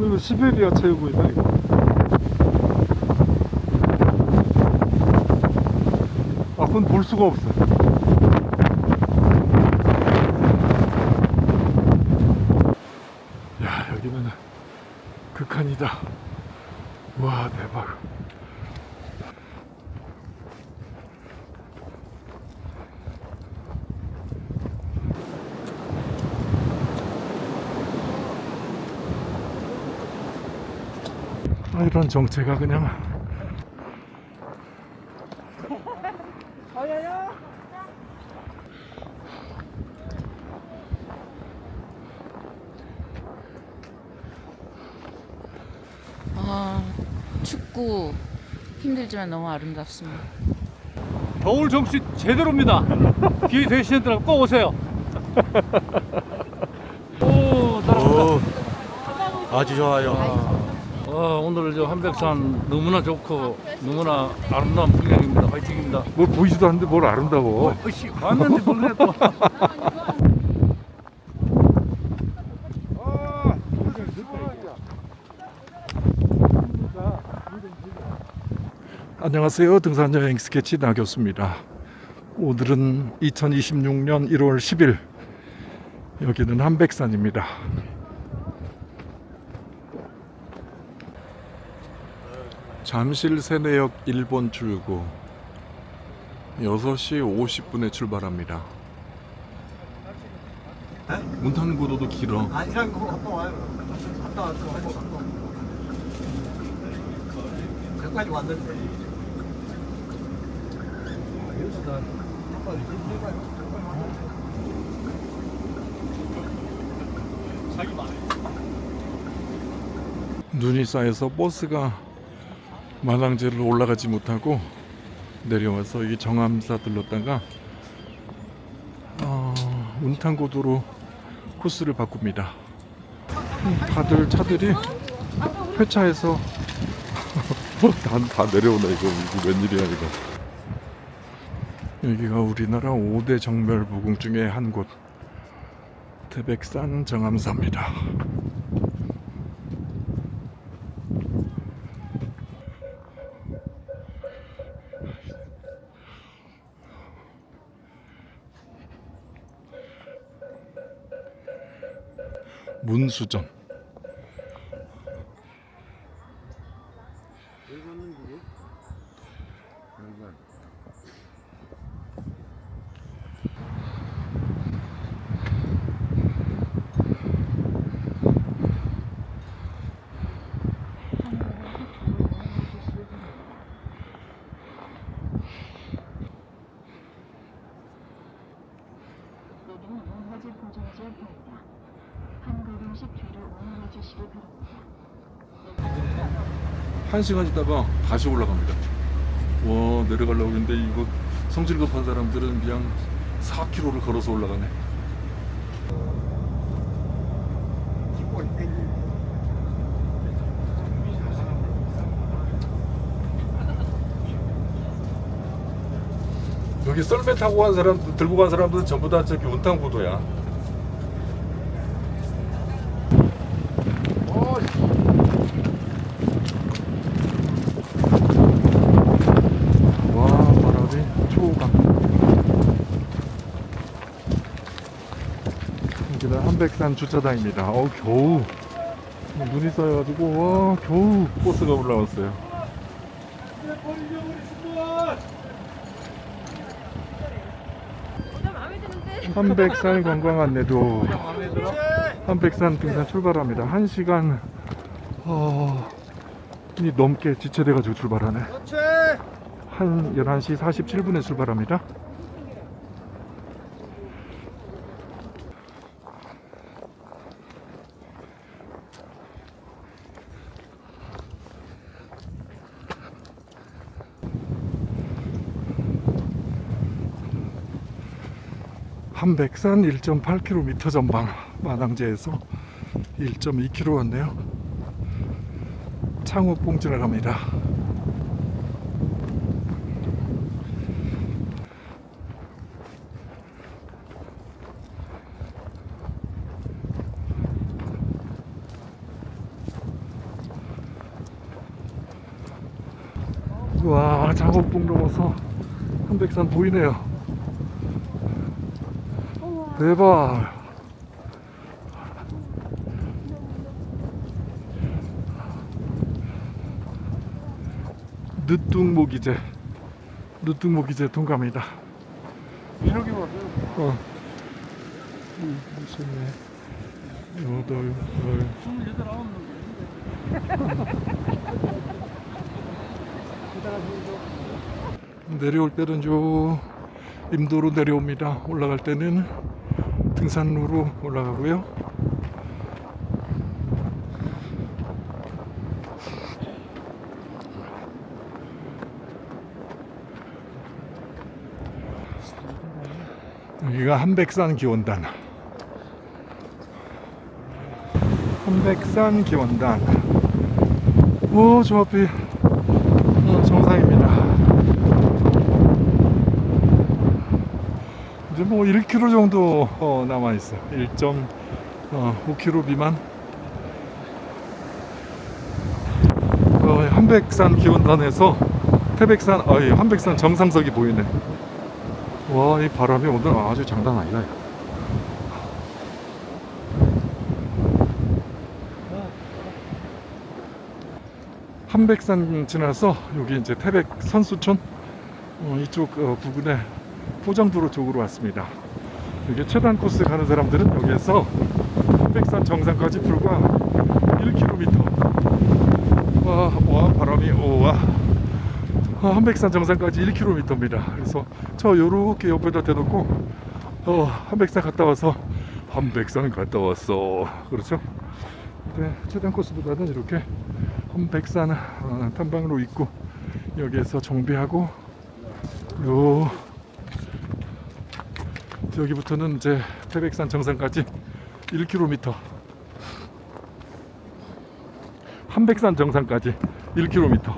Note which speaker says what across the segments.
Speaker 1: 이거 시베리아 체육관이다 이거. 아, 그건 볼 수가 없어. 야, 여기는 극한이다. 와, 대박. 아, 이런 정체가 그냥.
Speaker 2: 아, 춥고 힘들지만 너무 아름답습니다.
Speaker 3: 겨울 정시 제대로입니다. 기회 되시는 분들 꼭 오세요. 오, 따라간다.
Speaker 4: 아주 좋아요.
Speaker 3: 오늘 저 한백산 너무나 좋고 너무나 아름다운 풍경입니다. 화이팅입니다.
Speaker 1: 뭘 보이지도 않는데 뭘 아름다워.
Speaker 3: 어이씨, 왔는데 뭘 그래 또.
Speaker 1: 안녕하세요. 등산여행 스케치 나교수입니다. 오늘은 2026년 1월 10일, 여기는 한백산입니다. 잠실 세내역 1번 출구 6시 50분에 출발합니다. 문탄구도도 길어.
Speaker 4: 아니랑 갔다 와요. 갔다 왔어. 거기까지 왔는데.
Speaker 1: 눈이 쌓여서 버스가 마당제를 올라가지 못하고 내려와서 이 정암사 들렀다가 운탄고도로 코스를 바꿉니다. 다들 차들이 회차해서 다 내려오네. 이거 웬일이야 이거. 여기가 우리나라 5대 정멸 부궁 중에 한 곳, 태백산 정암사입니다. 문수전. 한 시간 있다가 다시 올라갑니다. 와, 내려가려고 했는데 이거 성질 급한 사람들은 그냥 4km를 걸어서 올라가네. 여기 썰매 타고 간 사람, 들고 간 사람들은 전부 다 저기 운탄고도야. 여기는 한백산 주차장입니다. 겨우 눈이 쌓여가지고 겨우 버스가 올라왔어요. 한백산 관광 안내도. 한백산 등산 출발합니다. 1시간 이 넘게 지체돼가지고 출발하네. 한 11시 47분에 출발합니다. 한백산 1.8km 전방, 마당제에서 1.2km 왔네요. 창업봉 지나갑니다. 와, 장곡봉 넘어서 한백산 보이네요. 대박. 늦둥모기제 통과합니다.
Speaker 4: 이렇게 왔어요.
Speaker 1: 어. 무섭네. 8, 10. 내려올 때는 요 임도로 내려옵니다. 올라갈 때는 등산로로 올라가고요. 여기가 한백산 기원단. 한백산 기원단. 오, 저 앞이 정상입니다. 이제 뭐 1km 정도 남아있어요. 1.5km 미만. 한백산 기원단에서 한백산 정상석이 보이네. 와, 이 바람이 오늘 아주 장난 아니다. 한백산 지나서 여기 이제 태백 선수촌 이쪽 부근에 포장도로 쪽으로 왔습니다. 여기 최단 코스 가는 사람들은 여기에서 한백산 정상까지 불과 1km. 와, 바람이 한백산 정상까지 1km입니다. 그래서 저 요렇게 옆에다 대놓고 한백산 갔다 와서 한백산 갔다 왔어. 그렇죠? 네, 최단 코스보다는 이렇게 한백산 탐방로 있고 여기에서 정비하고 여기부터는 이제 태백산 정상까지 1km. 한백산 정상까지 1km.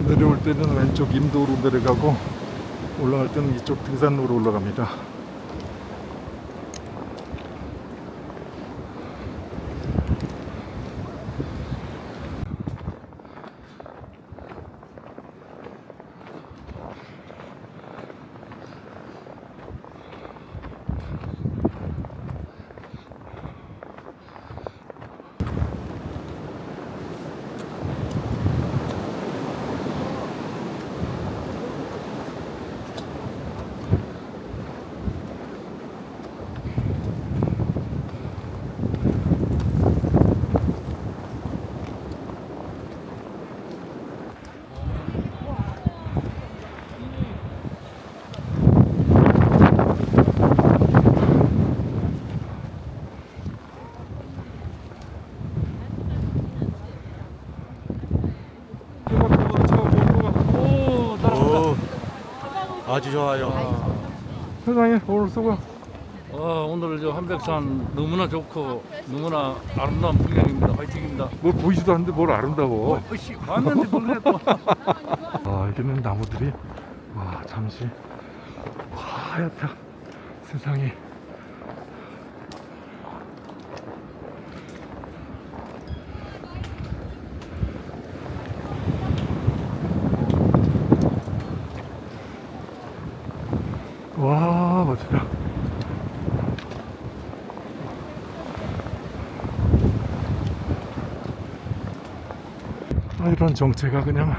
Speaker 1: 내려올 때는 왼쪽 임도로 내려가고 올라갈 때는 이쪽 등산로로 올라갑니다.
Speaker 4: 아주 좋아요.
Speaker 1: 세상에 오늘 수고.
Speaker 3: 오늘 저 한백산 너무나 좋고 너무나 아름다운 풍경입니다. 화이팅입니다.
Speaker 1: 뭘 보이지도 않는데 뭘 아름다워.
Speaker 3: 봤는데 몰래 또.
Speaker 1: 여기는 나무들이 잠시 하얗다. 세상에. 와, 멋지다. 이런 정체가 그냥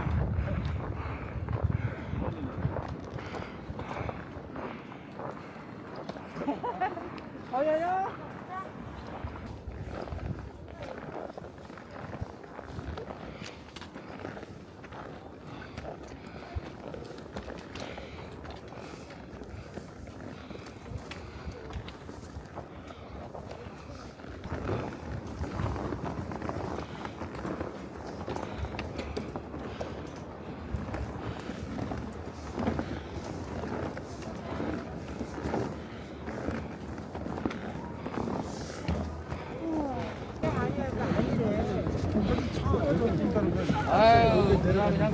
Speaker 5: 아유, 내가 그냥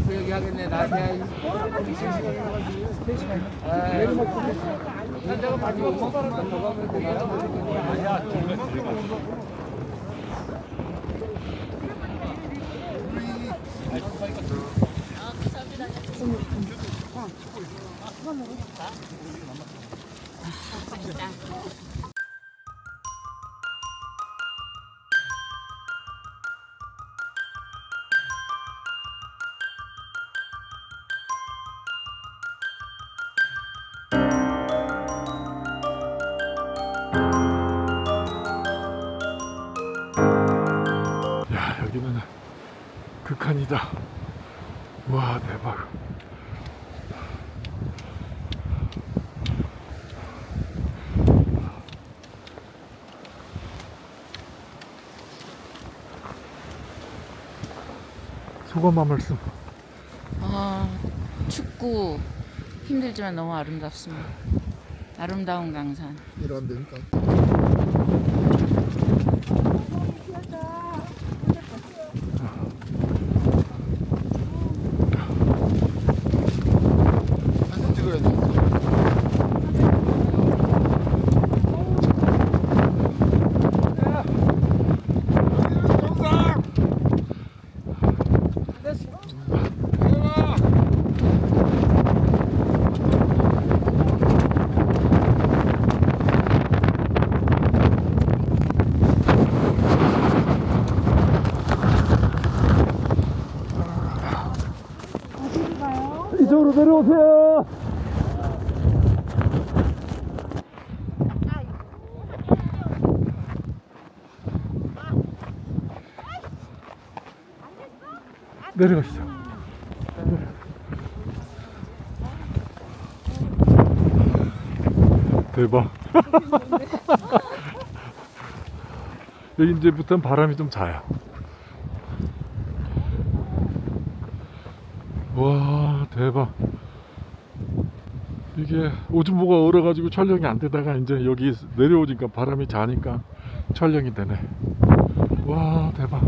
Speaker 5: 그 얘기 하겠네. 나한테. 내가 많이 못 가면 더 가면 되나?
Speaker 1: 야, 여기는 극한이다. 와, 대박. 소감 한 말씀.
Speaker 2: 춥고 힘들지만 너무 아름답습니다. 아름다운 강산.
Speaker 4: 사진 찍어야 돼.
Speaker 1: 이쪽으로 내려오세요. 내려가시죠. 대박. 여기 이제부터는 바람이 좀 자요. 와, 대박. 이게 오줌보가 얼어가지고 촬영이 안 되다가 이제 여기 내려오니까 바람이 자니까 촬영이 되네. 와, 대박.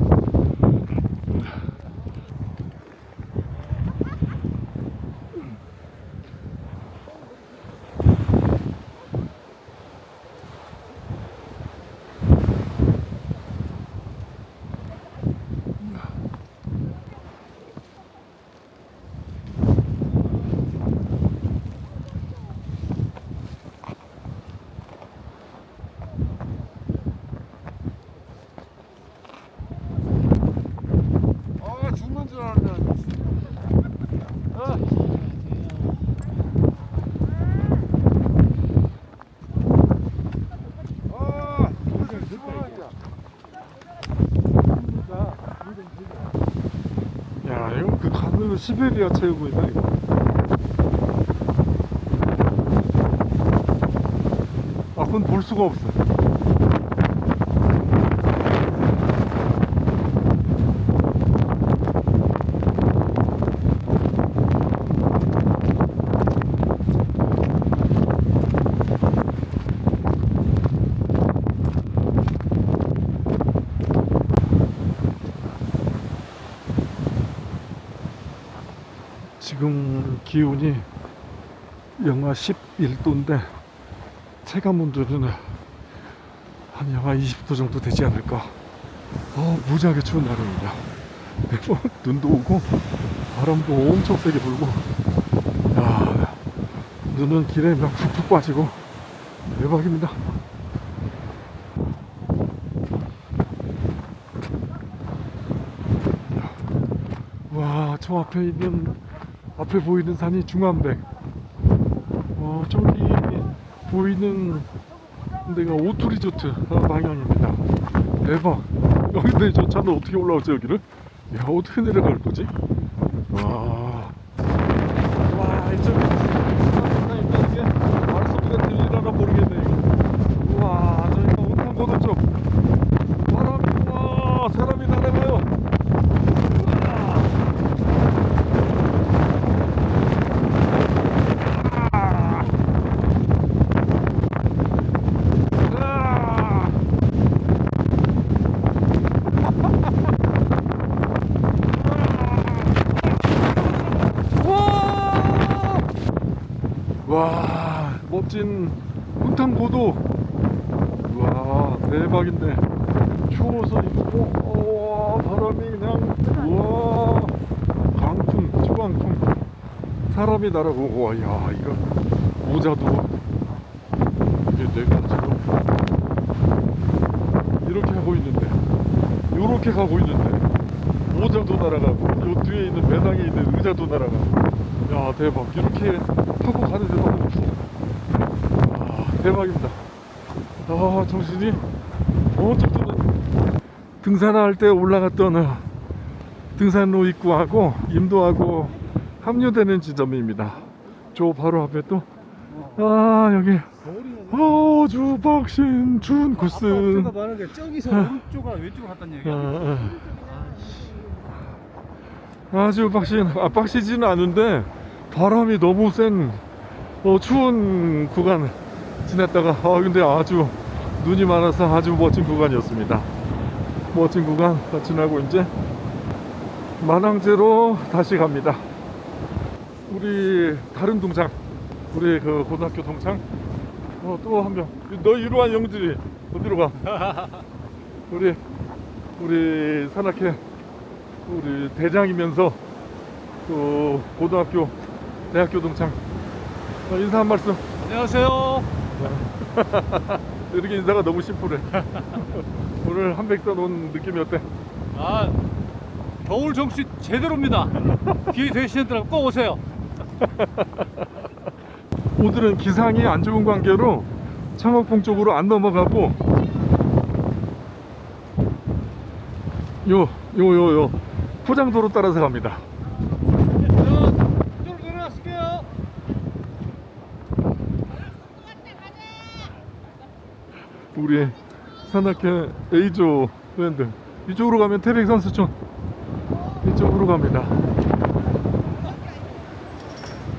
Speaker 4: 아, 죽는 줄 알았네.
Speaker 1: 야, 이거 그 가는 시베리아 체육관이다 이거. 아, 그건 볼 수가 없어. 지금 기온이 영하 11도인데 체감 온도는 한 영하 20도 정도 되지 않을까. 무지하게 추운 날입니다. 눈도 오고 바람도 엄청 세게 불고, 야, 눈은 길에 막 푹푹 빠지고 대박입니다. 와, 저 앞에 보이는 산이 중암백. 저기 보이는 데가 오토리조트 방향입니다. 대박. 근데 저 차는 어떻게 올라오지 여기를? 야, 어떻게 내려갈 거지? 와, 이쪽에 이게 말소리가 들리려나 모르겠네 이거. 우와, 저희가 온탕고도 쪽 바람이, 와, 사람이 날아가요. 와, 멋진 훈탕고도. 와, 대박인데 추워서 이거 바람이 그냥, 우와, 강풍, 초강풍. 사람이 날아오고, 와, 야, 이거 모자도 이게 내가 지금 이렇게 하고 있는데, 요렇게 가고 있는데, 모자도 날아가고, 요 뒤에 있는 배낭에 있는 의자도 날아가고, 야, 대박. 이렇게 하고 가는 데도 없어. 아, 대박입니다. 아, 정신이 번쩍 드는. 등산할 때 올라갔던 등산로 입구하고 임도하고 합류되는 지점입니다. 저 바로 앞에 또, 아, 여기 주박신 준 코스.
Speaker 6: 제가 말한 게 저기서 오른쪽과 왼쪽으로 갔다는 얘기야.
Speaker 1: 아주 빡시지는 않은데 바람이 너무 센 추운 구간 지났다가, 근데 아주 눈이 많아서 아주 멋진 구간이었습니다. 멋진 구간 다 지나고 이제 만항제로 다시 갑니다. 우리 다른 동창, 우리 그 고등학교 동창, 또 한 명. 너 이루한 영들이 어디로 가? 우리 산악회 우리 대장이면서 또 고등학교, 대학교 동창, 인사 한 말씀.
Speaker 6: 안녕하세요.
Speaker 1: 이렇게 인사가 너무 심플해. 오늘 한백산 온 느낌이 어때?
Speaker 6: 아, 겨울 정시 제대로입니다. 기회 되시는 분들 꼭 오세요.
Speaker 1: 오늘은 기상이 안 좋은 관계로 창업봉 쪽으로 안 넘어가고 요 포장도로 따라서 갑니다.
Speaker 6: 이쪽으로 내려가실게요.
Speaker 1: 우리 산악회 A조 밴드 이쪽으로 가면 태백산수촌, 이쪽으로 갑니다.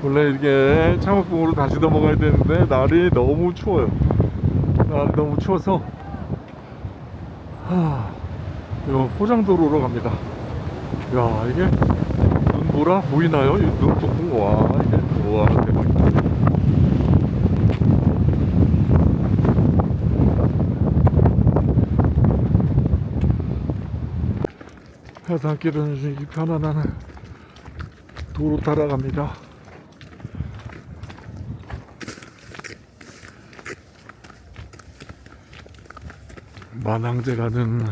Speaker 1: 원래 이렇게 창업봉으로 다시 넘어가야 되는데 날이 너무 추워요. 날이 너무 추워서 요 포장도로로 갑니다. 야, 이게 눈보라 보이나요? 이 눈폭풍. 와, 이게 와, 대박이다. 해산길은 이 편안한 도로 따라갑니다. 만항제 가는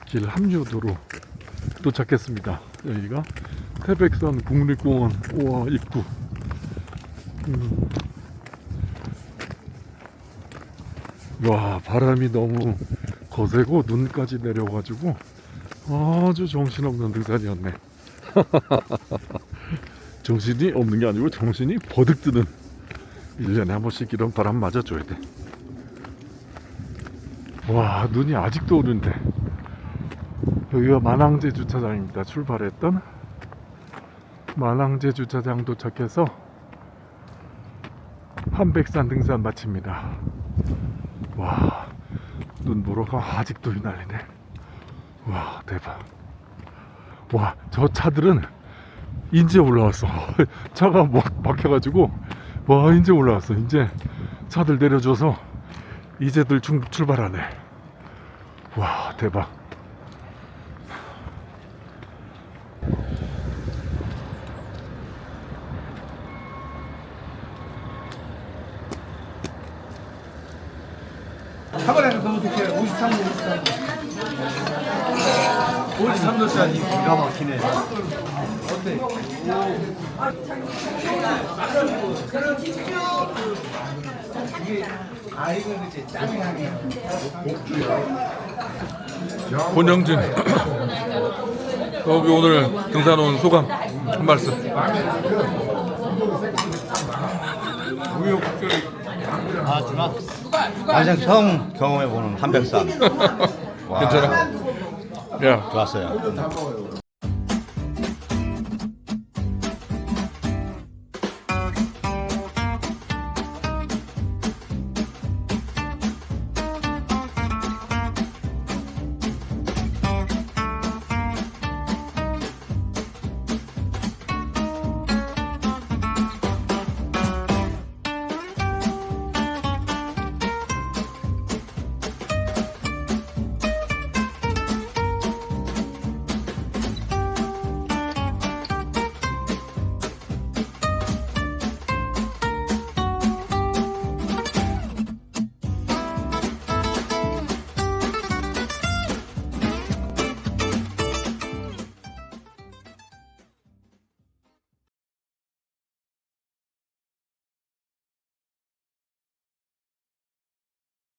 Speaker 1: 길 합류도로 도착했습니다. 여기가 태백산 국립공원 입구. 와, 바람이 너무 거세고 눈까지 내려가지고 아주 정신없는 등산이었네. 정신이 없는 게 아니고 정신이 버득 드는, 1년에 한 번씩 이런 바람 맞아줘야 돼. 와, 눈이 아직도 오는데. 여기가 만항제 주차장입니다. 출발했던 만항제 주차장 도착해서 한백산 등산 마칩니다. 와, 눈보라가 아직도 휘날리네. 와, 대박. 와, 저 차들은 이제 올라왔어. 차가 막혀가지고, 와, 이제 올라왔어. 이제 차들 내려줘서 이제들 출발하네. 와, 대박.
Speaker 5: 카메라에서 너무 좋게 53도 53도짜리 기가 막히네. 어때? 이거 그치 짜증나게.
Speaker 1: 권영진 여기 오늘 등산 온 소감 한 말씀.
Speaker 7: 가장 처음 경험해보는 한백산.
Speaker 1: 괜찮아? 야,
Speaker 7: 좋았어요.